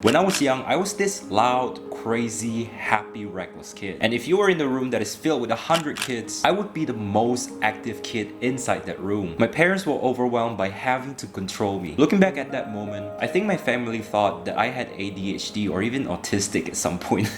When I was young, I was this loud, crazy, happy, reckless kid. And if you were in a room that is filled with 100 kids, I would be the most active kid inside that room. My parents were overwhelmed by having to control me. Looking back at that moment, I think my family thought that I had ADHD or even autistic at some point.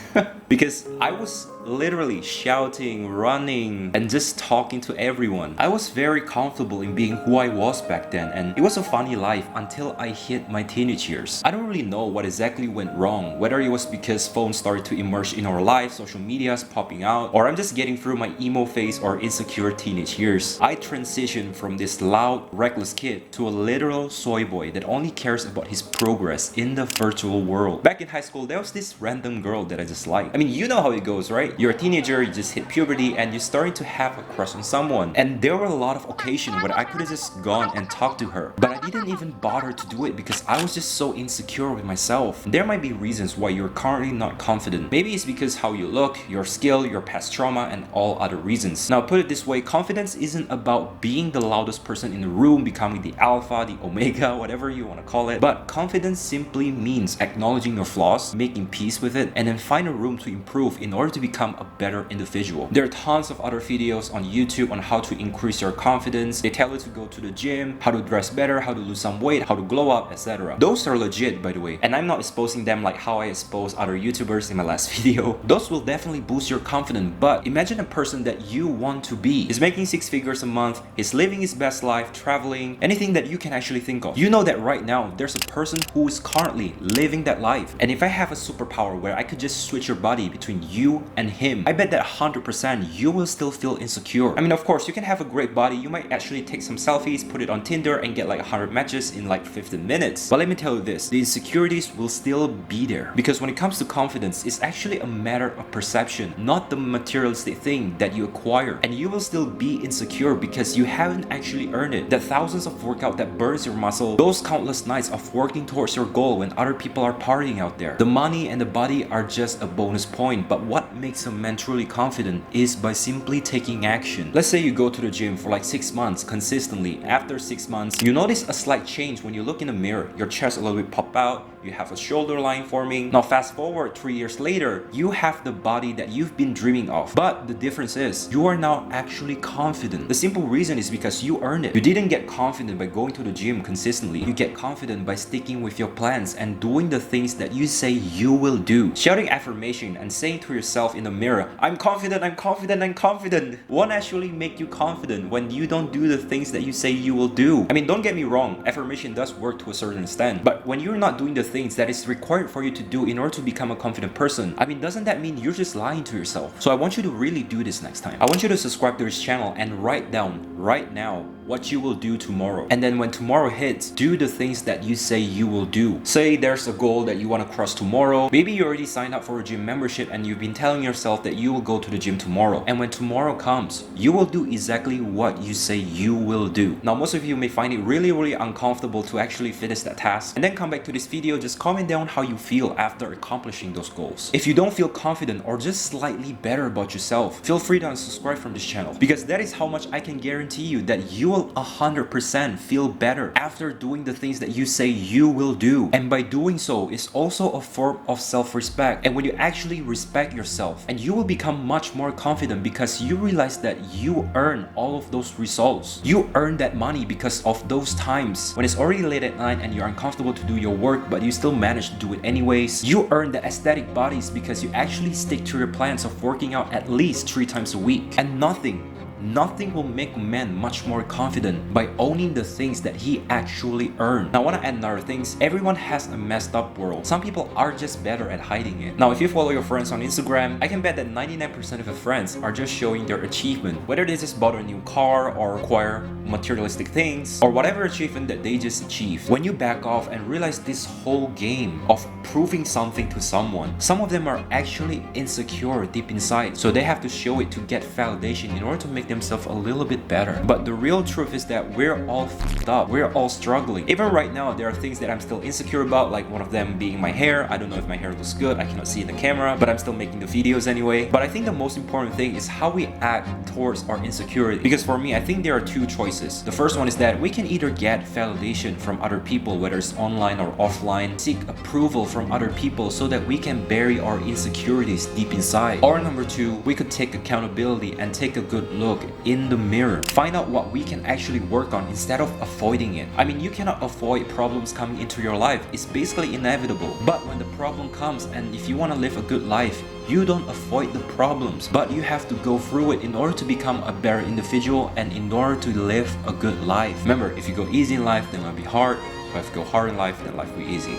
Because I was literally shouting, running, and just talking to everyone. I was very comfortable in being who I was back then, and it was a funny life until I hit my teenage years. I don't really know what exactly went wrong, whether it was because phones started to emerge in our lives, social media's popping out, or I'm just getting through my emo phase or insecure teenage years. I transitioned from this loud, reckless kid to a literal soy boy that only cares about his progress in the virtual world. Back in high school, there was this random girl that I just liked. I mean, you know how it goes, right? You're a teenager, you just hit puberty, and you're starting to have a crush on someone. And there were a lot of occasions where I could have just gone and talked to her, but I didn't even bother to do it because I was just so insecure with myself. There might be reasons why you're currently not confident. Maybe it's because how you look, your skill, your past trauma, and all other reasons. Now, put it this way, confidence isn't about being the loudest person in the room, becoming the alpha, the omega, whatever you want to call it. But confidence simply means acknowledging your flaws, making peace with it, and then find a room to improve in order to become a better individual. There are tons of other videos on YouTube on how to increase your confidence. They tell you to go to the gym, how to dress better, how to lose some weight, how to glow up, etc. Those are legit, by the way, and I'm not exposing them like how I expose other YouTubers in my last video. Those will definitely boost your confidence, but imagine a person that you want to be. He's making 6 figures a month, he's living his best life, traveling, anything that you can actually think of. You know that right now there's a person who is currently living that life, and if I have a superpower where I could just switch your body between you and him, I bet that 100% you will still feel insecure. I mean, of course, you can have a great body, you might actually take some selfies, put it on Tinder, and get like 100 matches in like 15 minutes. But let me tell you this, the insecurities will still be there. Because when it comes to confidence, it's actually a matter of perception, not the materialistic thing that you acquire. And you will still be insecure because you haven't actually earned it. The thousands of workout that burns your muscle, those countless nights of working towards your goal when other people are partying out there. The money and the body are just a bonus point, but what makes a man truly confident is by simply taking action. Let's say you go to the gym for like 6 months consistently. After 6 months, you notice a slight change when you look in the mirror. Your chest a little bit pop out, you have a shoulder line forming. Now fast forward 3 years later, you have the body that you've been dreaming of. But the difference is, you are now actually confident. The simple reason is because you earned it. You didn't get confident by going to the gym consistently. You get confident by sticking with your plans and doing the things that you say you will do. Shouting affirmation and saying to yourself in the mirror, I'm confident, I'm confident, I'm confident, won't actually make you confident when you don't do the things that you say you will do. I mean, don't get me wrong, affirmation does work to a certain extent, but when you're not doing the things that is required for you to do in order to become a confident person, I mean, doesn't that mean you're just lying to yourself? So I want you to really do this next time. I want you to subscribe to this channel and write down right now what you will do tomorrow. And then when tomorrow hits, do the things that you say you will do. Say there's a goal that you want to cross tomorrow. Maybe you already signed up for a gym membership and you've been telling yourself that you will go to the gym tomorrow. And when tomorrow comes, you will do exactly what you say you will do. Now, most of you may find it really uncomfortable to actually finish that task. And then come back to this video, just comment down how you feel after accomplishing those goals. If you don't feel confident or just slightly better about yourself, feel free to unsubscribe from this channel, because that is how much I can guarantee you that you will 100% feel better after doing the things that you say you will do. And by doing so, it's also a form of self-respect. And when you actually respect yourself, and you will become much more confident because you realize that you earn all of those results. You earn that money because of those times when it's already late at night and you're uncomfortable to do your work, but you still manage to do it anyways. You earn the aesthetic bodies because you actually stick to your plans of working out at least 3 times a week. And nothing will make a man much more confident by owning the things that he actually earned. Now, I want to add another thing. Everyone has a messed up world. Some people are just better at hiding it. Now, if you follow your friends on Instagram, I can bet that 99% of your friends are just showing their achievement, whether they just bought a new car or acquire materialistic things or whatever achievement that they just achieved. When you back off and realize this whole game of proving something to someone, some of them are actually insecure deep inside, so they have to show it to get validation in order to make themselves a little bit better. But the real truth is that we're all f***ed up. We're all struggling. Even right now, there are things that I'm still insecure about, like one of them being my hair. I don't know if my hair looks good. I cannot see in the camera, but I'm still making the videos anyway. But I think the most important thing is how we act towards our insecurity. Because for me, I think there are two choices. The first one is that we can either get validation from other people, whether it's online or offline, seek approval from other people so that we can bury our insecurities deep inside. Or number two, we could take accountability and take a good look in the mirror. Find out what we can actually work on instead of avoiding it. I mean, you cannot avoid problems coming into your life. It's basically inevitable. But when the problem comes, and if you want to live a good life, you don't avoid the problems, but you have to go through it in order to become a better individual and in order to live a good life. Remember, if you go easy in life, then life will be hard. But if you go hard in life, then life will be easy.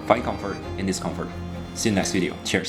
Find comfort in discomfort. See you next video. Cheers.